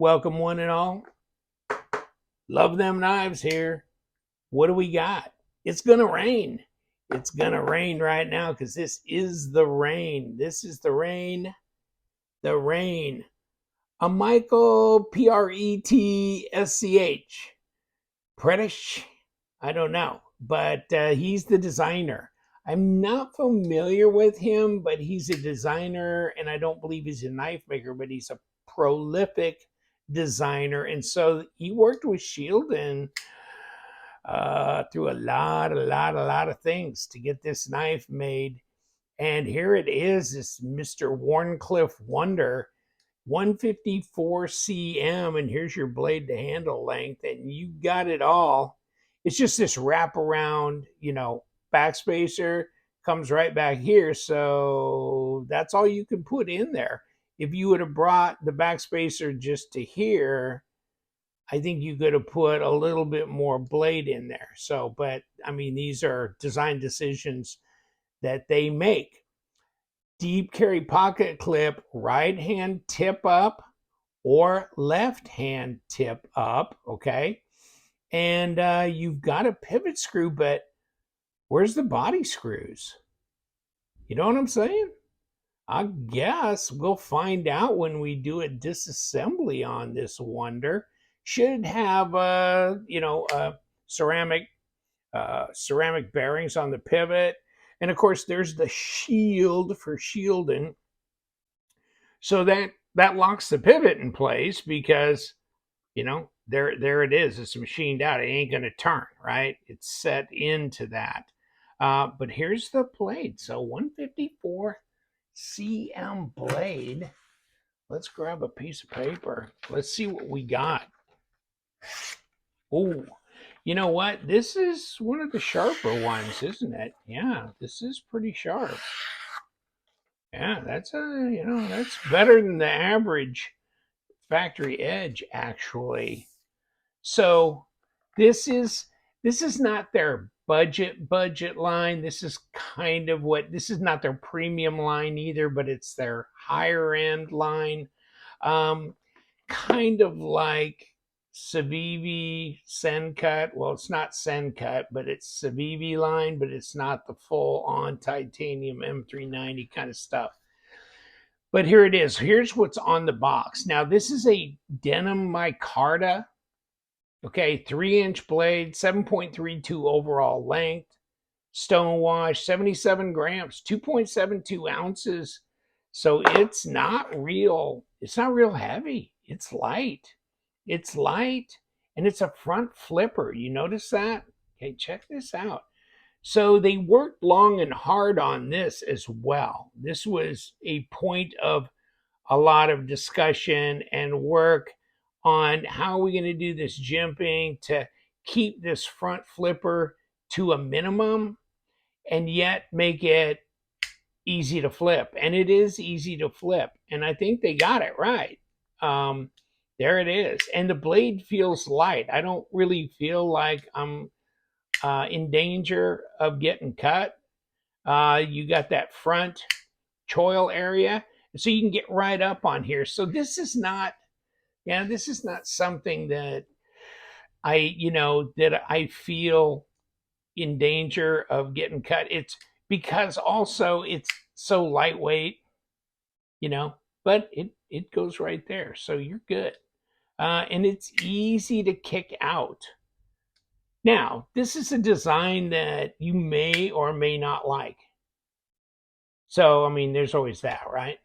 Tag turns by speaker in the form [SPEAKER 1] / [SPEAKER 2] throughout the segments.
[SPEAKER 1] Welcome, one and all. Love them knives here. What do we got? It's going to rain. It's going to rain right now because this is the rain. This is the rain. The rain. A Michael Pretsch. Pretsch? I don't know. But he's the designer. I'm not familiar with him, but he's a designer, and I don't believe he's a knife maker, but he's a prolific designer. And so he worked with Shieldon through a lot of things to get this knife made. And here it is, this Mr. Wharncliffe Wonder, 154 cm, and here's your blade to handle length, and you got it all. It's just this wraparound, backspacer comes right back here, so that's all you can put in there. If you would have brought the backspacer just to here, I think you could have put a little bit more blade in there. So, but I mean, these are design decisions that they make. Deep carry pocket clip, right hand tip up or left hand tip up, okay? And you've got a pivot screw, but where's the body screws? You know what I'm saying? I guess we'll find out when we do a disassembly on this Wonder. Should have, ceramic ceramic bearings on the pivot, and of course there's the shield for shielding, so that locks the pivot in place because there it is. It's machined out. It ain't going to turn, right? It's set into that. But here's the blade. So 154 cm blade. Let's grab a piece of paper. Let's see what we got. Oh, you know what? This is one of the sharper ones, isn't it? Yeah, this is pretty sharp. Yeah, that's better than the average factory edge, actually. So this is not their budget line. This is kind of this is not their premium line either, but it's their higher end line. Um, Kind of like Civivi Sencut. Well, it's not Sencut, but it's Civivi line, but it's not the full on titanium M390 kind of stuff. But here it is. Here's what's on the box. Now, this is a denim micarta. Okay, 3-inch blade, 7.32 overall length, stonewash, 77 grams, 2.72 ounces. So it's not real heavy. It's light. It's light, and it's a front flipper. You notice that? Okay, check this out. So they worked long and hard on this as well. This was a point of a lot of discussion and work on how are we going to do this jimping to keep this front flipper to a minimum and yet make it easy to flip. And it is easy to flip. And I think they got it right. There it is. And the blade feels light. I don't really feel like I'm in danger of getting cut. You got that front choil area, so you can get right up on here. So this is not something that I feel in danger of getting cut. It's because also it's so lightweight, but it goes right there, so you're good. And it's easy to kick out. Now, this is a design that you may or may not like. So, I mean, there's always that, right?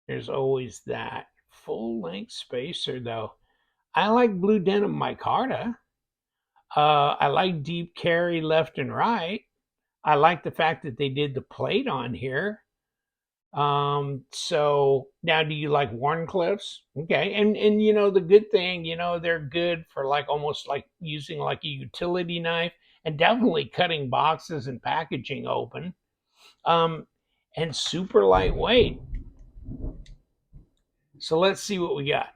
[SPEAKER 1] There's always that. Full length spacer, though. I like blue denim micarta. I like deep carry left and right. I like the fact that they did the plate on here. So now, do you like Wharncliffes? Okay, and the good thing, they're good for like almost like using like a utility knife and definitely cutting boxes and packaging open. And super lightweight. So let's see what we got.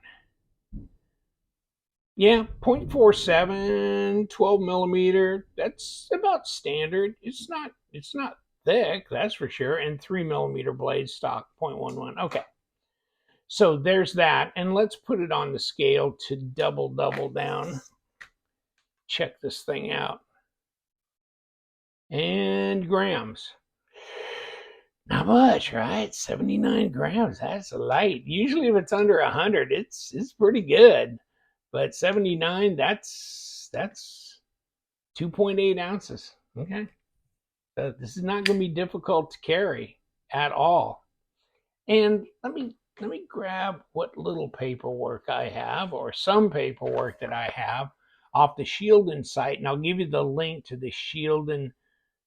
[SPEAKER 1] Yeah, 0.47, 12 millimeter. That's about standard. It's not thick, that's for sure. And 3 millimeter blade stock, 0.11. Okay. So there's that. And let's put it on the scale to double down. Check this thing out. And grams. Not much, right? 79 grams. That's light. Usually if it's under 100, it's pretty good. But 79, that's 2.8 ounces. Okay. This is not going to be difficult to carry at all. And let me grab what little paperwork I have, or some paperwork that I have off the Shieldon site, and I'll give you the link to the Shieldon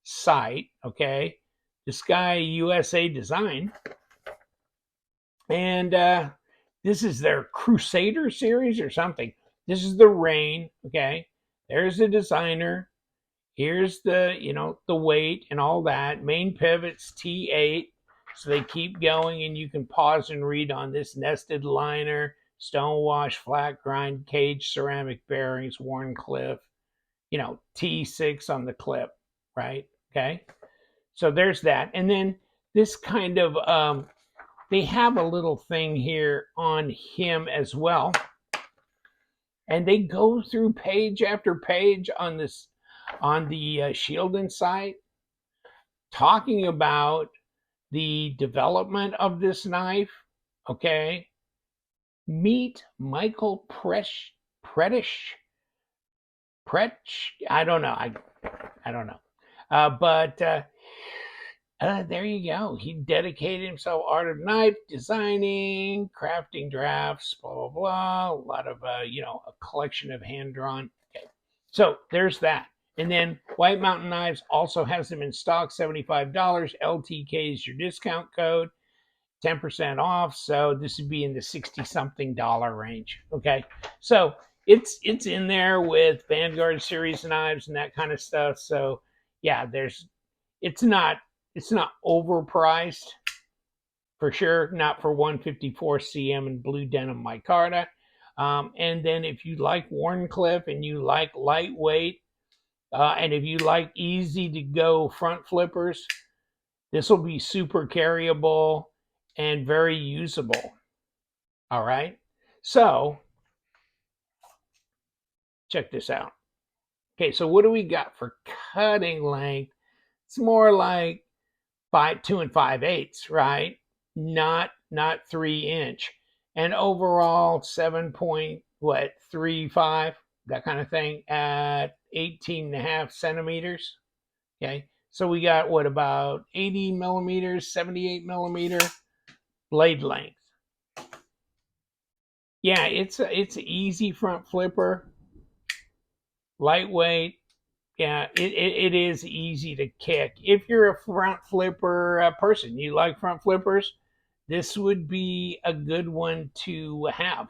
[SPEAKER 1] site. Okay, this guy USA Design, and this is their Crusader series or something. This is the Rain. Okay, there's the designer. Here's the the weight and all that. Main pivots T8. So they keep going, and you can pause and read on this. Nested liner, stone wash, flat grind, cage, ceramic bearings, Wharncliffe, T6 on the clip, right? Okay. So there's that. And then this kind of, they have a little thing here on him as well. And they go through page after page on this, on the Shieldon site, talking about the development of this knife. Okay. Meet Michael Pretsch. I don't know. I don't know. But there you go. He dedicated himself art of knife designing, crafting drafts, blah blah blah. A lot of a collection of hand drawn. Okay, so there's that. And then White Mountain Knives also has them in stock, $75. LTK is your discount code, 10% off. So this would be in the 60-something dollar range. Okay, so it's in there with Vanguard series knives and that kind of stuff. So yeah, it's not overpriced for sure. Not for 154 cm and blue denim micarta. And then if you like Wharncliffe and you like lightweight, and if you like easy to go front flippers, this will be super carryable and very usable. All right. So check this out. Okay. So what do we got for cutting length? It's more like 2 5/8, right? Not 3-inch. And overall 7.35, that kind of thing, at 18.5 centimeters. Okay, so we got what, about 80 millimeters, 78 millimeter blade length. Yeah, it's an easy front flipper, lightweight. Yeah, it is easy to kick. If you're a front flipper person, you like front flippers, this would be a good one to have,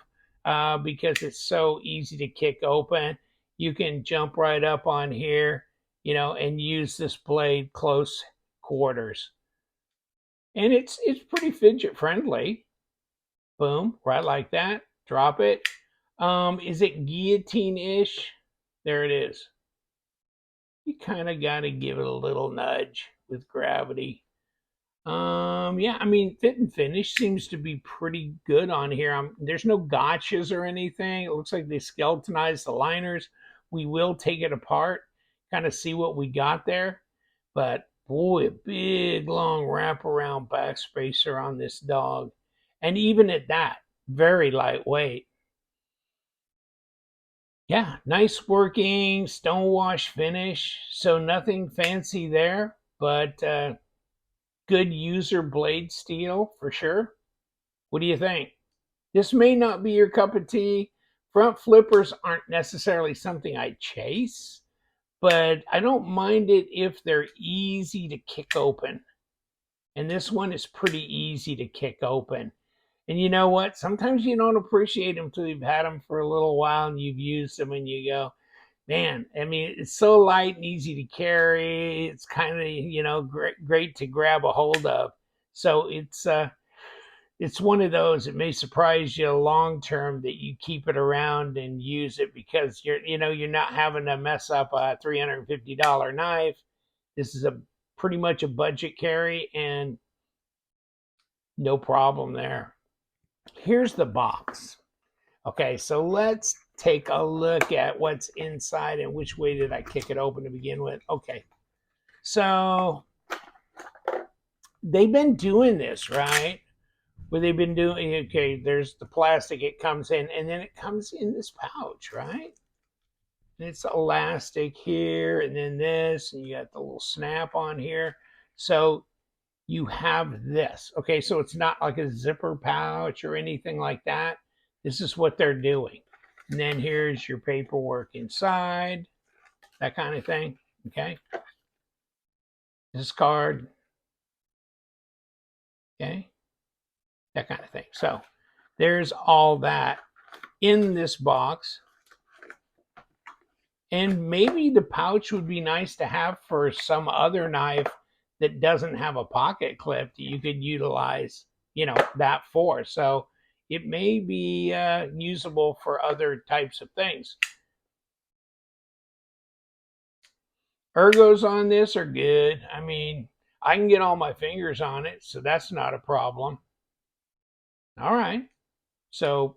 [SPEAKER 1] because it's so easy to kick open. You can jump right up on here, and use this blade close quarters. And it's pretty fidget friendly. Boom, right like that. Drop it. Is it guillotine-ish? There it is. You kind of got to give it a little nudge with gravity. Yeah, I mean, fit and finish seems to be pretty good on here. There's no gotchas or anything. It looks like they skeletonized the liners. We will take it apart, kind of see what we got there. But boy, a big, long wraparound back spacer on this dog. And even at that, very lightweight. Yeah, nice working stone wash finish. So nothing fancy there, but good user blade steel for sure. What do you think? This may not be your cup of tea. Front flippers aren't necessarily something I chase, but I don't mind it if they're easy to kick open. And this one is pretty easy to kick open. And you know what? Sometimes you don't appreciate them until you've had them for a little while and you've used them and you go, man, I mean, it's so light and easy to carry. It's kind of, great to grab a hold of. So it's one of those. It may surprise you long term that you keep it around and use it, because you're not having to mess up a $350 knife. This is pretty much a budget carry, and no problem there. here's the box. Okay, so let's take a look at what's inside and which way did I kick it open to begin with. Okay, so they've been doing this, right? Where they've been doing, okay, there's the plastic, it comes in, and then it comes in this pouch, right? And it's elastic here, and then this, and you got the little snap on here. So you have this. Okay, so it's not like a zipper pouch or anything like that. This is what they're doing. And then here's your paperwork inside, that kind of thing. Okay. This card. Okay. That kind of thing. So there's all that in this box. And maybe the pouch would be nice to have for some other knife that doesn't have a pocket clip that you could utilize, that for. So it may be usable for other types of things. Ergos on this are good. I mean, I can get all my fingers on it, so that's not a problem. All right. So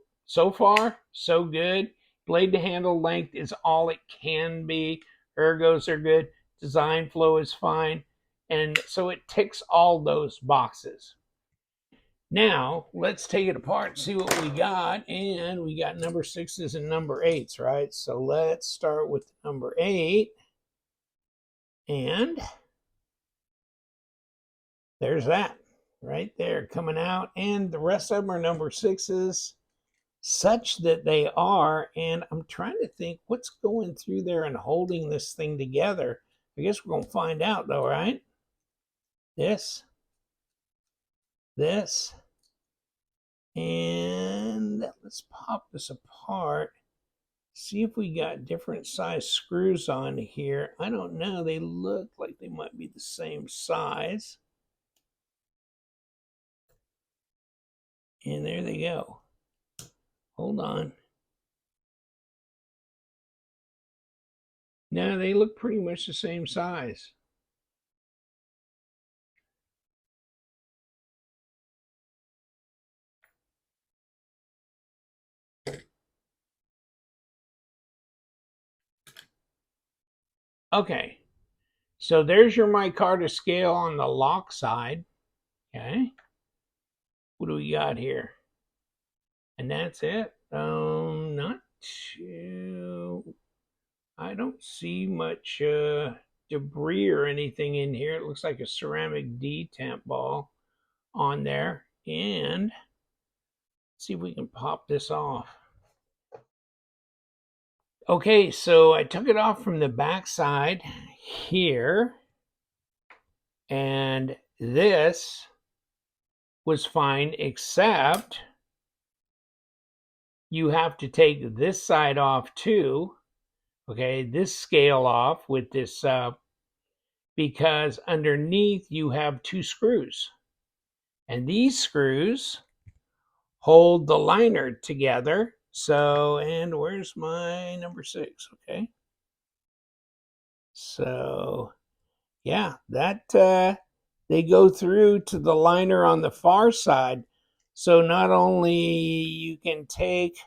[SPEAKER 1] far, so good. Blade to handle length is all it can be. Ergos are good. Design flow is fine. And so it ticks all those boxes. Now, let's take it apart and see what we got. And we got number 6s and number 8s, right? So let's start with number 8. And there's that right there coming out. And the rest of them are number 6s, such that they are. And I'm trying to think what's going through there and holding this thing together. I guess we're going to find out, though, right? This. And let's pop this apart. See if we got different size screws on here. I don't know. They look like they might be the same size. And there they go. Hold on. No, they look pretty much the same size. Okay, so there's your Micarta scale on the lock side. Okay, what do we got here? And that's it. Not too. I don't see much debris or anything in here. It looks like a ceramic detemp ball on there. And let's see if we can pop this off. Okay, so I took it off from the back side here. And this was fine, except you have to take this side off too. Okay, this scale off with this, because underneath you have 2 screws. And these screws hold the liner together. So, and where's my number 6? Okay. So, yeah, that they go through to the liner on the far side. So not only you can take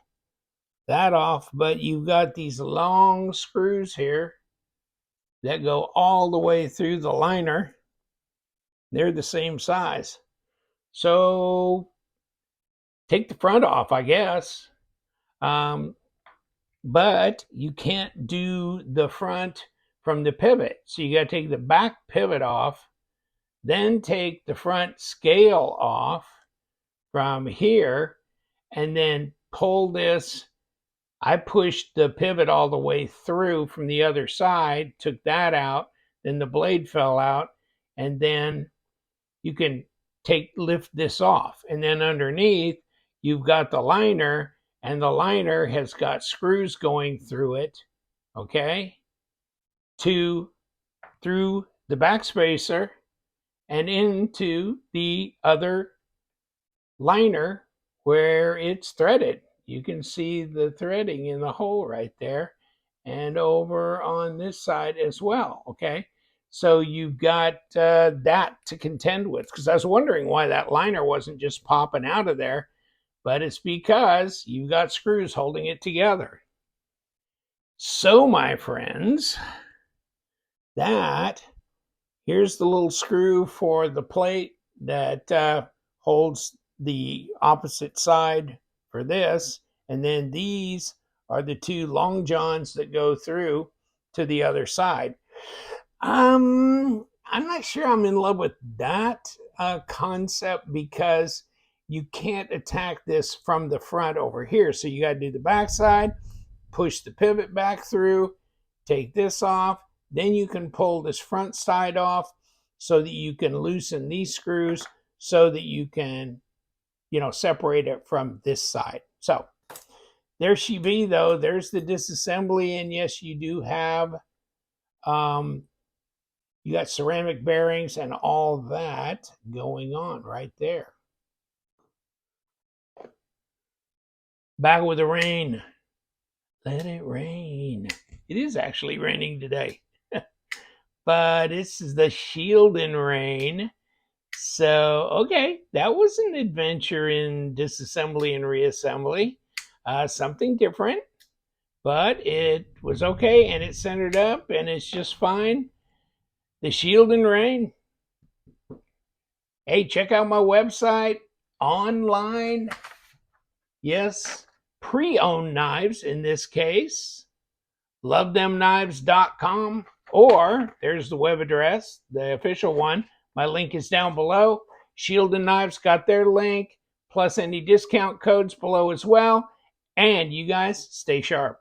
[SPEAKER 1] that off, but you've got these long screws here that go all the way through the liner. They're the same size. So take the front off, I guess. But you can't do the front from the pivot. So you got to take the back pivot off, then take the front scale off from here, and then pull this. I pushed the pivot all the way through from the other side, took that out, then the blade fell out, and then you can lift this off. And then underneath, you've got the liner, and the liner has got screws going through it, okay, through the back spacer and into the other liner where it's threaded. You can see the threading in the hole right there, and over on this side as well, okay? So you've got that to contend with, because I was wondering why that liner wasn't just popping out of there. but it's because you've got screws holding it together. So, my friends, here's the little screw for the plate that holds the opposite side for this. And then these are the two long johns that go through to the other side. I'm not sure I'm in love with that concept, because you can't attack this from the front over here. So you got to do the back side, push the pivot back through, take this off, then you can pull this front side off so that you can loosen these screws so that you can, separate it from this side. So there she be, though. There's the disassembly, and yes, you do have you got ceramic bearings and all that going on right there. Back with the rain. Let it rain. It is actually raining today. But this is the Shieldon Rain. So, okay, that was an adventure in disassembly and reassembly. Something different, but it was okay, and it centered up, and it's just fine. The Shieldon Rain. Hey, check out my website online. Yes, pre-owned knives in this case. lovethemknives.com, or there's the web address, the official one. My link is down below. Shieldon Knives got their link, plus any discount codes below as well. And you guys stay sharp.